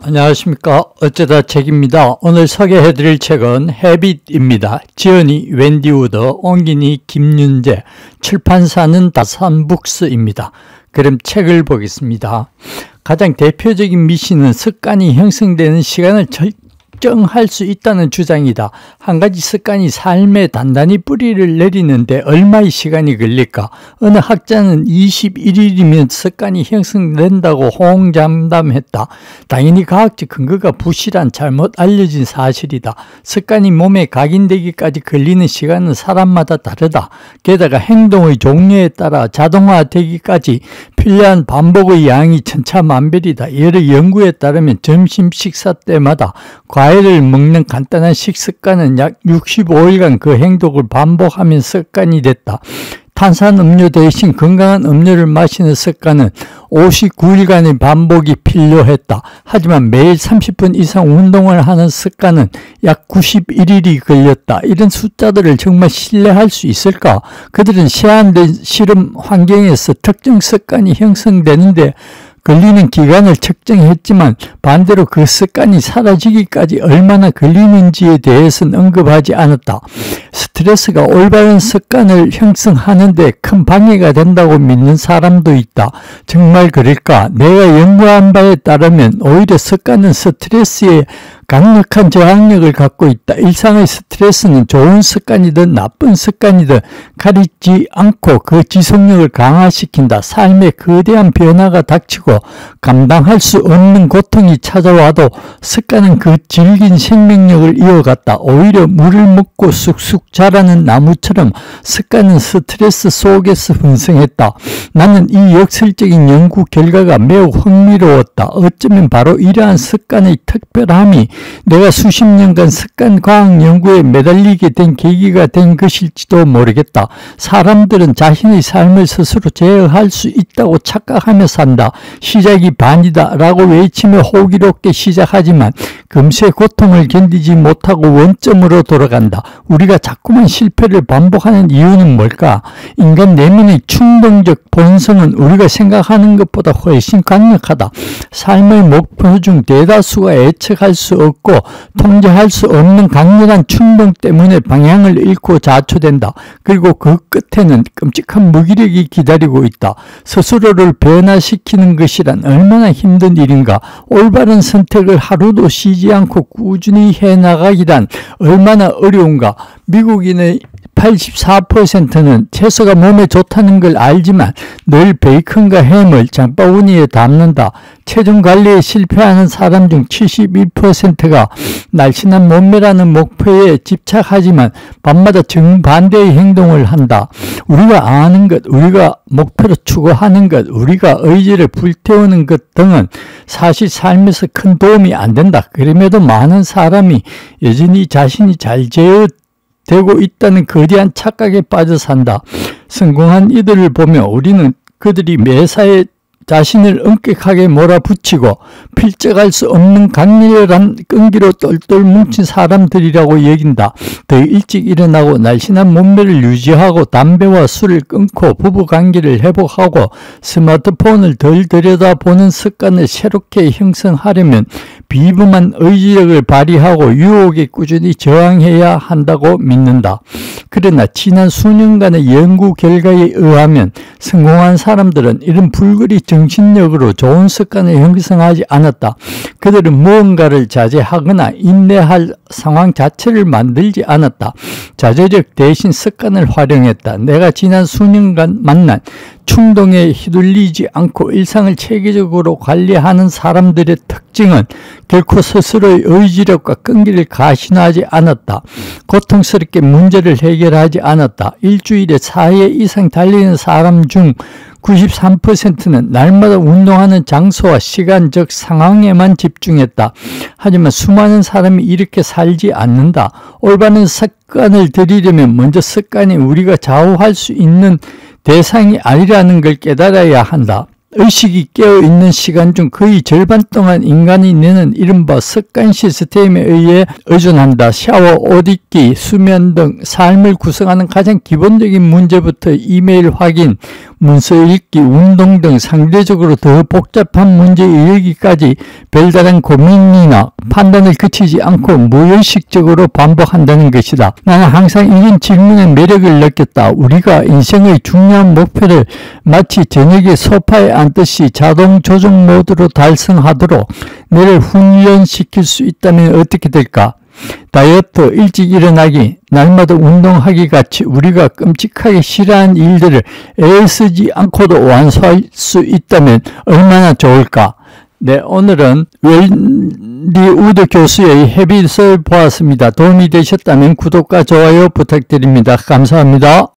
안녕하십니까. 어쩌다 책입니다. 오늘 소개해드릴 책은 헤빗입니다. 지연이 웬디 우더, 옹gin이 김윤재, 출판사는 다산북스입니다. 그럼 책을 보겠습니다. 가장 대표적인 미신은 습관이 형성되는 시간을 결정할 수 있다는 주장이다. 한 가지 습관이 삶에 단단히 뿌리를 내리는데 얼마의 시간이 걸릴까? 어느 학자는 21일이면 습관이 형성된다고 호응장담했다. 당연히 과학적 근거가 부실한 잘못 알려진 사실이다. 습관이 몸에 각인되기까지 걸리는 시간은 사람마다 다르다. 게다가 행동의 종류에 따라 자동화되기까지 필요한 반복의 양이 천차만별이다. 여러 연구에 따르면 점심 식사 때마다 과일을 먹는 간단한 식습관은 약 65일간 그 행동을 반복하면 습관이 됐다. 탄산음료 대신 건강한 음료를 마시는 습관은 59일간의 반복이 필요했다. 하지만 매일 30분 이상 운동을 하는 습관은 약 91일이 걸렸다. 이런 숫자들을 정말 신뢰할 수 있을까? 그들은 제한된 실험 환경에서 특정 습관이 형성되는데 걸리는 기간을 측정했지만 반대로 그 습관이 사라지기까지 얼마나 걸리는지에 대해서는 언급하지 않았다. 스트레스가 올바른 습관을 형성하는 데 큰 방해가 된다고 믿는 사람도 있다. 정말 그럴까? 내가 연구한 바에 따르면 오히려 습관은 스트레스에 강력한 저항력을 갖고 있다. 일상의 스트레스는 좋은 습관이든 나쁜 습관이든 가리지 않고 그 지속력을 강화시킨다. 삶에 거대한 변화가 닥치고 감당할 수 없는 고통이 찾아와도 습관은 그 질긴 생명력을 이어갔다. 오히려 물을 먹고 쑥쑥 자라는 나무처럼 습관은 스트레스 속에서 분성했다. 나는 이 역설적인 연구 결과가 매우 흥미로웠다. 어쩌면 바로 이러한 습관의 특별함이 내가 수십 년간 습관 과학 연구에 매달리게 된 계기가 된 것일지도 모르겠다. 사람들은 자신의 삶을 스스로 제어할 수 있다고 착각하며 산다. 시작이 반이다 라고 외치며 호기롭게 시작하지만 금세 고통을 견디지 못하고 원점으로 돌아간다. 우리가 자꾸만 실패를 반복하는 이유는 뭘까? 인간 내면의 충동적 본성은 우리가 생각하는 것보다 훨씬 강력하다. 삶의 목표 중 대다수가 예측할 수 없고 통제할 수 없는 강렬한 충동 때문에 방향을 잃고 자초된다. 그리고 그 끝에는 끔찍한 무기력이 기다리고 있다. 스스로를 변화시키는 것이란 얼마나 힘든 일인가. 올바른 선택을 하루도 쉬지 않고 꾸준히 해나가기란 얼마나 어려운가. 미국인의 84%는 채소가 몸에 좋다는 걸 알지만 늘 베이컨과 햄을 장바구니에 담는다. 체중 관리에 실패하는 사람 중 71%가 날씬한 몸매라는 목표에 집착하지만 밤마다 정반대의 행동을 한다. 우리가 아는 것, 우리가 목표로 추구하는 것, 우리가 의지를 불태우는 것 등은 사실 삶에서 큰 도움이 안 된다. 그럼에도 많은 사람이 여전히 자신이 잘 되고 있다는 거대한 착각에 빠져 산다. 성공한 이들을 보며 우리는 그들이 매사에 자신을 엄격하게 몰아붙이고 필적할 수 없는 강렬한 끈기로 똘똘 뭉친 사람들이라고 여긴다. 더 일찍 일어나고 날씬한 몸매를 유지하고 담배와 술을 끊고 부부관계를 회복하고 스마트폰을 덜 들여다보는 습관을 새롭게 형성하려면 비범한 의지력을 발휘하고 유혹에 꾸준히 저항해야 한다고 믿는다. 그러나 지난 수년간의 연구 결과에 의하면 성공한 사람들은 이런 불거리 정신력으로 좋은 습관을 형성하지 않았다. 그들은 무언가를 자제하거나 인내할 상황 자체를 만들지 않았다. 자제력 대신 습관을 활용했다. 내가 지난 수년간 만난 충동에 휘둘리지 않고 일상을 체계적으로 관리하는 사람들의 특징은 결코 스스로의 의지력과 끈기를 가신하지 않았다. 고통스럽게 문제를 해결하지 않았다. 일주일에 4회 이상 달리는 사람 중 93%는 날마다 운동하는 장소와 시간적 상황에만 집중했다. 하지만 수많은 사람이 이렇게 살지 않는다. 올바른 습관을 들이려면 먼저 습관이 우리가 좌우할 수 있는 대상이 아니라는 걸 깨달아야 한다. 의식이 깨어있는 시간 중 거의 절반 동안 인간이 내는 이른바 습관 시스템에 의해 의존한다. 샤워, 옷 입기, 수면 등 삶을 구성하는 가장 기본적인 문제부터 이메일 확인, 문서 읽기, 운동 등 상대적으로 더 복잡한 문제에 이르기까지 별다른 고민이나 판단을 거치지 않고 무의식적으로 반복한다는 것이다. 나는 항상 이런 질문의 매력을 느꼈다. 우리가 인생의 중요한 목표를 마치 저녁에 소파에 앉듯이 자동 조정 모드로 달성하도록 뇌를 훈련시킬 수 있다면 어떻게 될까? 다이어트, 일찍 일어나기, 날마다 운동하기 같이 우리가 끔찍하게 싫어하는 일들을 애쓰지 않고도 완수할 수 있다면 얼마나 좋을까? 네, 오늘은 웬디 우드 교수의 헤빗을 보았습니다. 도움이 되셨다면 구독과 좋아요 부탁드립니다. 감사합니다.